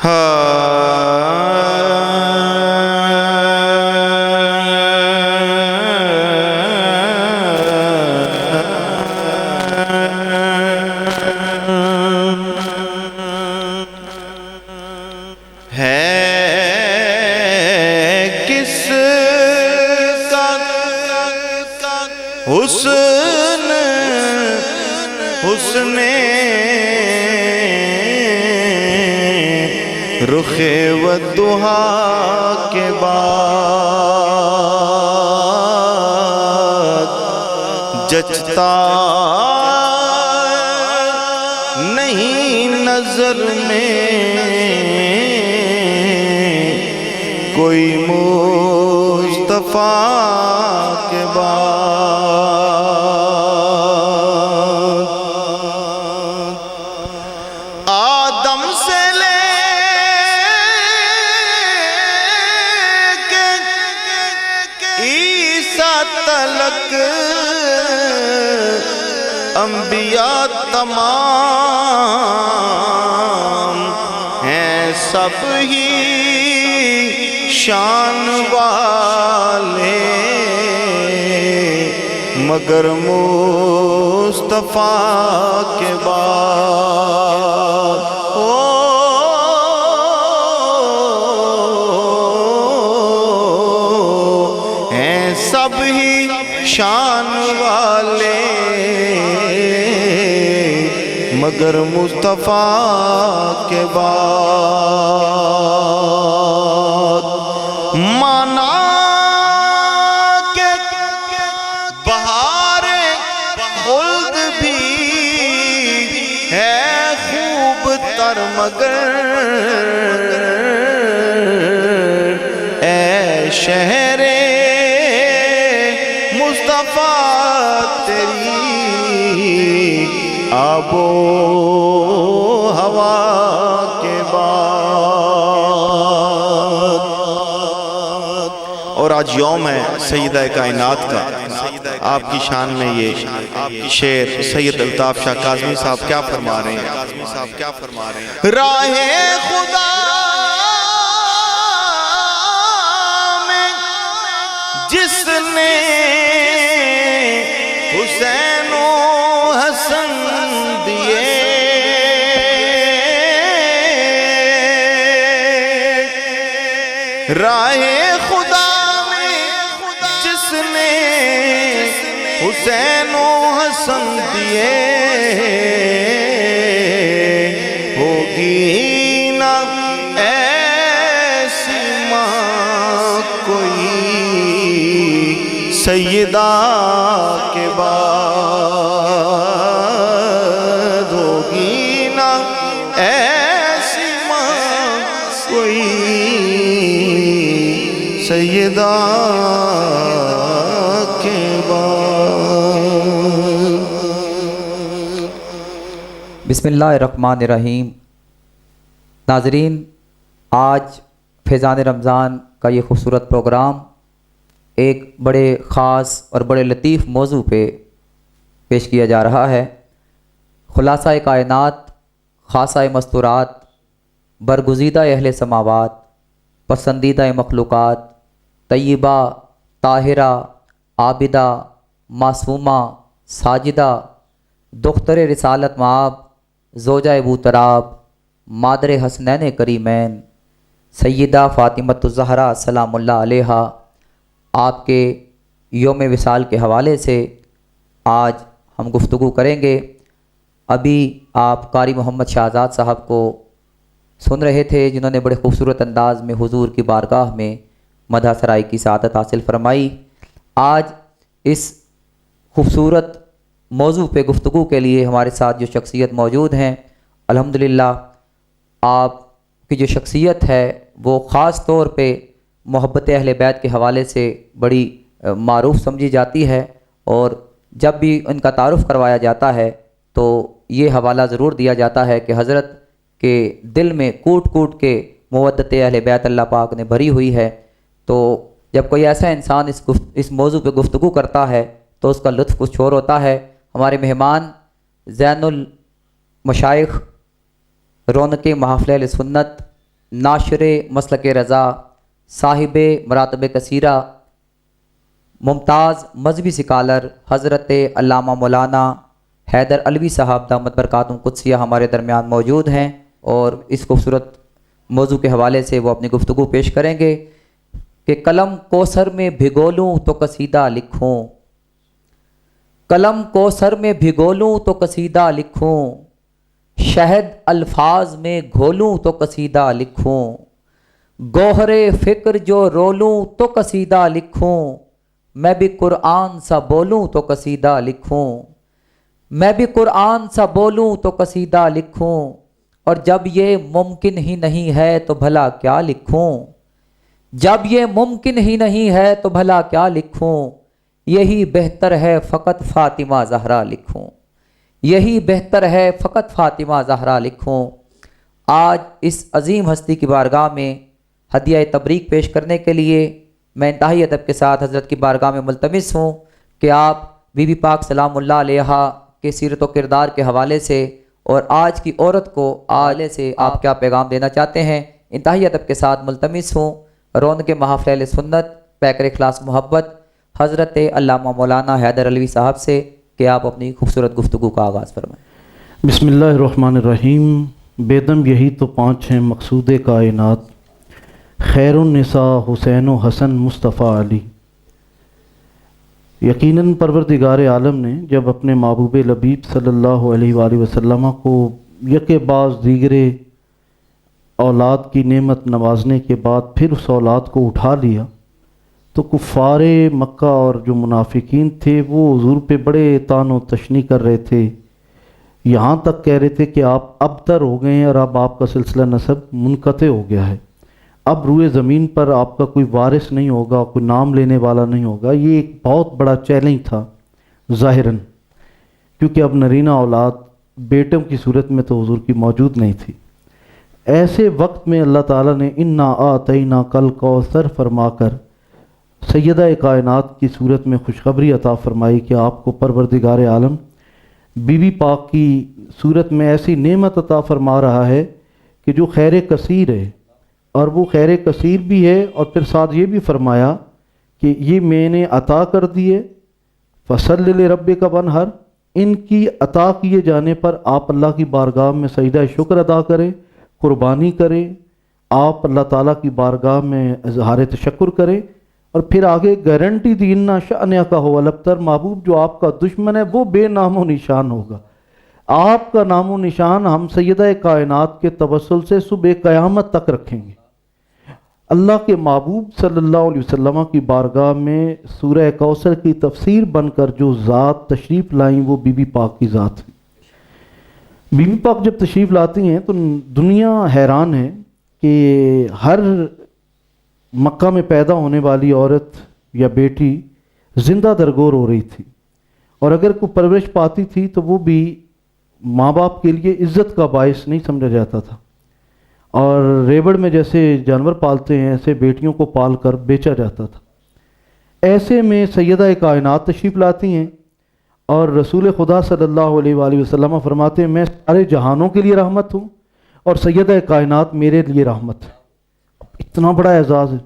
حسن رخ والضحا کے بعد جچتا نہیں نظر میں کوئی مصطفیٰ کے بعد آدم سے لے کے عیسیٰ تلک انبیاء تمام ہیں سب ہی شان والے مگر مصطفیٰ کے بعد ہیں سب ہی شان والے مگر مصطفیٰ کے بعد مانا کہ بہار خلد بھی ہے خوب تر مگر اے شہر مصطفیٰ تیری آب و ہوا کے بعد اور آج یوم ہے سیدہ کائنات کا آپ کی شان میں یہ شعر سید الطاف شاہ کاظمی صاحب کیا فرما رہے ہیں راہ خدا میں جس نے حسین و حسن دیے راہ خدا میں جس نے حسین و حسن دیے ہوگی نہ ایسی ماں کوئی سیدہ کے بعد ہوگی نہ ایسی ماں کوئی سیدہ کے بعد بسم اللہ الرحمن الرحیم۔ ناظرین، آج فیضان رمضان کا یہ خوبصورت پروگرام ایک بڑے خاص اور بڑے لطیف موضوع پہ پیش کیا جا رہا ہے۔ خلاصہ کائنات، خاصہ مستورات، برگزیدہ اہل سماوات، پسندیدہ مخلوقات، طیبہ، طاہرہ، عابدہ، معصومہ، ساجدہ، دختر رسالت مآب، زوجہ ابو تراب، مادر حسنین کریمین، سیدہ فاطمۃ الزہرا سلام اللہ علیہا، آپ کے یوم وصال کے حوالے سے آج ہم گفتگو کریں گے۔ ابھی آپ قاری محمد شہزاد صاحب کو سن رہے تھے جنہوں نے بڑے خوبصورت انداز میں حضور کی بارگاہ میں مدح سرائی کی سعادت حاصل فرمائی۔ آج اس خوبصورت موضوع پہ گفتگو کے لیے ہمارے ساتھ جو شخصیت موجود ہیں، الحمدللہ آپ کی جو شخصیت ہے وہ خاص طور پہ محبت اہل بیت کے حوالے سے بڑی معروف سمجھی جاتی ہے، اور جب بھی ان کا تعارف کروایا جاتا ہے تو یہ حوالہ ضرور دیا جاتا ہے کہ حضرت کے دل میں کوٹ کوٹ کے مودت اہل بیت اللہ پاک نے بھری ہوئی ہے۔ تو جب کوئی ایسا انسان اس موضوع پہ گفتگو کرتا ہے تو اس کا لطف کچھ اور ہوتا ہے۔ ہمارے مہمان زین المشائخ، رونق محافل اہل سنت، नाशर मसलक रज़ा, साहिब मरातब कसीरा, मुमताज़ मजहबी सिकालर हज़रत अल्लामा मौलाना हैदर अलवी साहब दामत बरकातुहुम कुद्सिया हमारे दरमियान मौजूद हैं और इस खूबसूरत मौजू के हवाले से वो अपनी गुफ्तगू पेश करेंगे कि कलम कोसर में भिगो लूँ तो कसीदा लिखूँ, कलम कोसर में भिगो लूँ तो कसीदा लिखूँ, शहद अल्फाज में घोलूँ तो कसीदा लिखूँ, गोहरे फ़िक्र जो रोलूँ तो कसीदा लिखूँ, मैं भी कुरान सा बोलूँ तो कसीदा लिखूँ, मैं भी कुरान सा बोलूँ तो कसीदा लिखूँ, और जब ये मुमकिन ही नहीं है तो भला क्या लिखूँ, जब ये मुमकिन ही नहीं है तो भला क्या लिखूँ, यही बेहतर है फ़कत फ़ातिमा ज़हरा लिखूँ, यही बेहतर है फ़कत फ़ातिमा ज़हरा लिखूँ। आज इस अजीम हस्ती की बारगाह में हदिया तबरीक पेश करने के लिए मैं इंतहाई अदब के साथ हज़रत की बारगाह में मुल्तमिस हूँ कि आप बीबी पाक सलामुल्लाह अलैहा के सीरत व किरदार के हवाले से और आज की औरत को आले से आप क्या पैगाम देना चाहते हैं। इंतहाई अदब के साथ मुल्तमिस हूँ रौनक महफ़िल सुन्नत पैकर इखलास मोहब्बत हज़रत अल्लामा मौलाना हैदर अलवी साहब से कि आप अपनी खूबसूरत गुफ्तगू का आगाज़ फरमाएँ। बिस्मिल्लाहिर्रहमानिर्रहीम। बेदम यही तो पाँच हैं मकसूद कायनात, खैरुन्निसा हुसैन व हसन मुस्तफ़ा अली। यकीनन परवरदिगार आलम ने जब अपने महबूब लबीब सल्लल्लाहु अलैहि वसल्लम को यके बाज़ दीगरे औलाद की नेमत नवाजने के बाद फिर उस औलाद को उठा लिया तो कुफ़ारे मक्का और जो मुनाफिकीन थे वो हुज़ूर पे बड़े तान व तशनी कर रहे थे, यहाँ तक कह रहे थे कि आप अबतर हो गए हैं और अब आपका सिलसिला नसब मुनक़ते हो गया है, अब रूए ज़मीन पर आपका कोई वारिस नहीं होगा, कोई नाम लेने वाला नहीं होगा। ये एक बहुत बड़ा चैलेंज था ज़ाहिरन, क्योंकि अब नरीना औलाद बेटों की सूरत में तो हुज़ूर की मौजूद नहीं थी। ऐसे वक्त में अल्लाह ताला ने इन्ना आतैना कल कौसर फरमाकर सैयदा कायनात की सूरत में खुशखबरी अता फरमाई कि आपको परवरदिगार आलम बीबी पाक की सूरत में ऐसी नेमत अता फरमा रहा है कि जो खैर कसीर है, और वो खैर कसीर भी है और फिर साथ ये भी फरमाया कि ये मैंने अता कर दिए फसल रब्बे का बनहर, इनकी अता किए जाने पर आप अल्लाह की बारगाह में सजदा शुक्र अदा करें, कुर्बानी करें, आप अल्लाह ताला की बारगाह में इज़हार तशक्कुर करें। और फिर आगे गारंटी दी इन्ना शानिया का हो अलबतर, महबूब जो आपका दुश्मन है वो बेनामो निशान होगा, आपका नामो निशान हम सैयदा कायनात के तवस्सुल से सुबह क़यामत तक रखेंगे। अल्लाह के महबूब सल्लल्लाहु अलैहि वसल्लम की बारगाह में सूरह कौसर की तफसीर बनकर जो ज़ात तशरीफ़ लाई वो बीबी पाक की ज़ात है। बीबी पाक जब तशरीफ़ लाती हैं तो दुनिया हैरान है कि हर मक्का में पैदा होने वाली औरत या बेटी ज़िंदा दरगोर हो रही थी, और अगर कोई परवरिश पाती थी तो वो भी माँ बाप के लिए इज़्ज़त का बायस नहीं समझा जाता था, और रेवड़ में जैसे जानवर पालते हैं ऐसे बेटियों को पाल कर बेचा जाता था। ऐसे में सैयदा कायनात तशरीफ़ लाती हैं और रसूल खुदा सल्लल्लाहु अलैहि वसल्लम फरमाते हैं मैं सारे जहानों के लिए रहमत हूँ और सैयदा कायनात मेरे लिए रहमत है। इतना बड़ा एजाज़ है।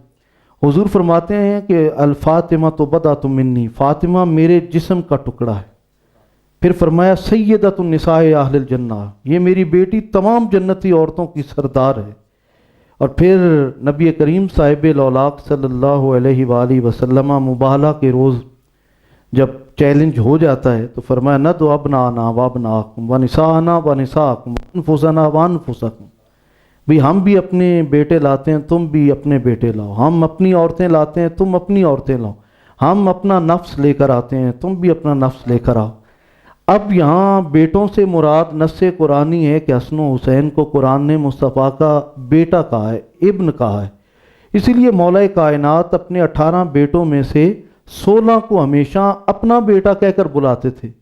हुजूर फरमाते हैं कि अल-फ़ातिमा तो बदा मिन्नी, फ़ातिमा मेरे जिस्म का टुकड़ा है। फिर फरमाया सय्यदतुन निसाए अहलिल जन्ना, ये मेरी बेटी तमाम जन्नती औरतों की सरदार है। और फिर नबी करीम साहिब लौलाक सल्लल्लाहु अलैहि वसल्लम मुबाहला के रोज़ जब चैलेंज हो जाता है तो फरमाया न तो अबनाना व अबनाकुम व निसाना व निसाकुम व अनफुसना व अनफुसकुम, भी हम भी अपने बेटे लाते हैं तुम भी अपने बेटे लाओ, हम अपनी औरतें लाते हैं तुम अपनी औरतें लाओ, हम अपना नफ्स लेकर आते हैं तुम भी अपना नफ्स लेकर आओ। अब यहाँ बेटों से मुराद नस्से कुरानी है कि हसन हुसैन को कुरान ने मुस्तफ़ा का बेटा कहा है, इब्न कहा है। इसीलिए मौला कायनात अपने 18 बेटों में से 16 को हमेशा अपना बेटा कहकर बुलाते थे,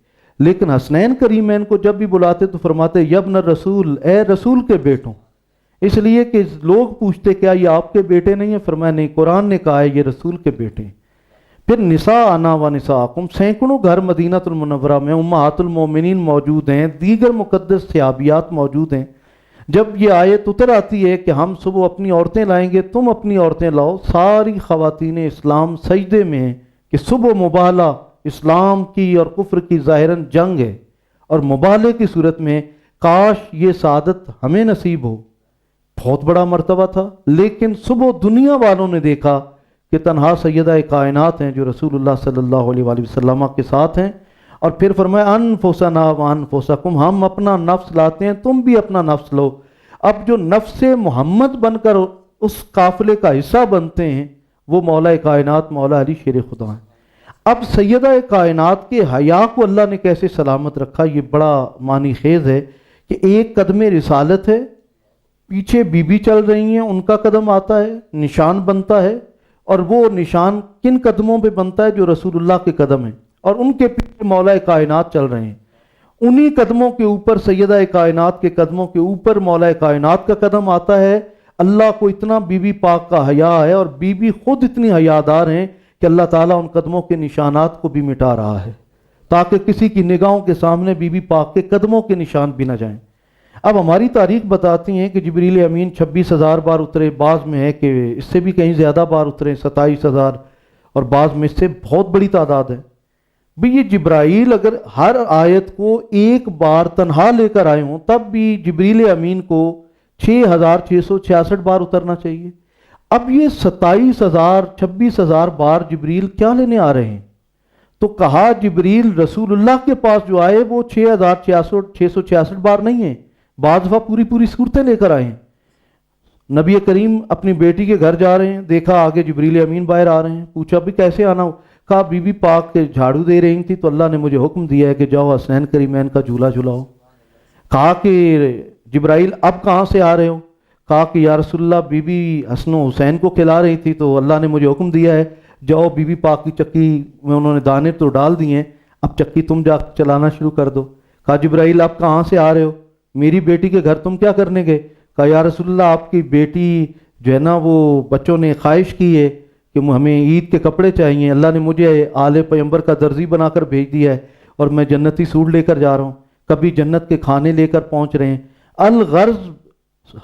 लेकिन हसनैन करीमैन को जब भी बुलाते तो फरमाते यब्न रसूल, ए रसूल के बेटों। इसलिए कि लोग पूछते क्या ये आपके बेटे नहीं है, फरमाया नहीं, कुरान ने कहा है ये रसूल के बेटे हैं। फिर निसा आना व निसाकुम, सैकड़ों घर मदीनतुल मुनव्वरा में उम्महातुल मोमिनीन मौजूद हैं, दीगर मुकद्दस सहाबियात मौजूद हैं جب یہ آیت اتر آتی ہے کہ ہم صبح اپنی عورتیں لائیں گے، تم اپنی عورتیں لاؤ، ساری خواتین اسلام سجدے میں ہیں کہ صبح مبالہ اسلام کی اور کفر کی ظاہراً جنگ ہے، اور مبالے کی صورت میں کاش یہ سعادت ہمیں نصیب ہو، بہت بڑا مرتبہ تھا۔ لیکن صبح دنیا والوں نے دیکھا کہ تنہا سیدہ کائنات ہیں جو رسول اللہ صلی اللہ علیہ وآلہ وسلم کے ساتھ ہیں، اور پھر فرمایا انفسنا وانفسکم، ہم اپنا نفس لاتے ہیں، تم بھی اپنا نفس لو۔ اب جو نفس محمد بن کر اس قافلے کا حصہ بنتے ہیں وہ مولا کائنات مولا علی شیر خدا ہیں۔ اب سیدہ کائنات کے حیا کو اللہ نے کیسے سلامت رکھا، یہ بڑا معنی خیز ہے کہ ایک قدم رسالت ہے، پیچھے بی بی چل رہی ہیں، ان کا قدم آتا ہے، نشان بنتا ہے، اور وہ نشان کن قدموں پہ بنتا ہے؟ جو رسول اللہ کے قدم ہیں، اور ان کے پیچھے مولا کائنات چل رہے ہیں، انہی قدموں کے اوپر سیدہ کائنات کے قدموں کے اوپر مولا کائنات کا قدم آتا ہے۔ اللہ کو اتنا بی بی پاک کا حیا ہے، اور بی بی خود اتنی حیادار ہیں کہ اللہ تعالیٰ ان قدموں کے نشانات کو بھی مٹا رہا ہے تاکہ کسی کی نگاہوں کے سامنے بی بی پاک کے قدموں کے نشان بھی نہ جائیں۔ اب ہماری تاریخ بتاتی ہیں کہ جبریل امین 26,000 بار اترے، بعض میں ہے کہ اس سے بھی کہیں زیادہ بار اترے 27,000، اور بعض میں اس سے بہت بڑی تعداد ہے۔ بھی یہ جبرائیل اگر ہر آیت کو ایک بار تنہا لے کر آئے ہوں تب بھی جبریل امین کو 6,666 بار اترنا چاہیے۔ اب یہ 27,000 26,000 بار جبریل کیا لینے آ رہے ہیں؟ تو کہا جبریل رسول اللہ کے پاس جو آئے وہ 6,666 بار نہیں ہیں، بعض دفعہ پوری صورتیں لے کر آئے ہیں۔ نبی کریم اپنی بیٹی کے گھر جا رہے ہیں، دیکھا آگے جبریل امین باہر آ رہے ہیں، پوچھا بھی کیسے آنا ہو؟ کہا بی بی پاک کے جھاڑو دے رہی تھی تو اللہ نے مجھے حکم دیا ہے کہ جاؤ حسنین کریمین کا جھولا جھلاؤ۔ کہا کہ جبرائیل اب کہاں سے آ رہے ہو؟ کہا کہ یا رسول اللہ بی بی حسن و حسین کو کھلا رہی تھی تو اللہ نے مجھے حکم دیا ہے جاؤ بی بی پاک کی چکی میں انہوں نے دانے تو ڈال دیے ہیں، اب چکی تم جا چلانا شروع کر دو۔ کہا جبرائیل اب کہاں سے آ رہے ہو؟ میری بیٹی کے گھر تم کیا کرنے گئے؟ کہا یا رسول اللہ آپ کی بیٹی جو ہے نا وہ بچوں نے خواہش کی ہے کہ ہمیں عید کے کپڑے چاہیے، اللہ نے مجھے آل پیغمبر کا درزی بنا کر بھیج دیا ہے اور میں جنتی سوٹ لے کر جا رہا ہوں، کبھی جنت کے کھانے لے کر پہنچ رہے ہیں۔ الغرض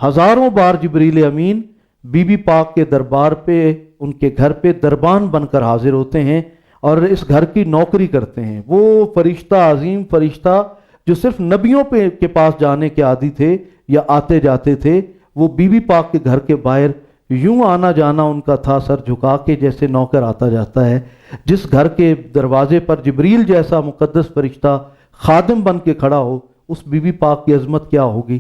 ہزاروں بار جبریل امین بی بی پاک کے دربار پہ ان کے گھر پہ دربان بن کر حاضر ہوتے ہیں اور اس گھر کی نوکری کرتے ہیں۔ وہ فرشتہ عظیم فرشتہ جو صرف نبیوں کے پاس جانے کے عادی تھے یا آتے جاتے تھے، وہ بی بی پاک کے گھر کے باہر یوں آنا جانا ان کا تھا سر جھکا کے جیسے نوکر آتا جاتا ہے۔ جس گھر کے دروازے پر جبریل جیسا مقدس فرشتہ خادم بن کے کھڑا ہو، اس بی بی پاک کی عظمت کیا ہوگی۔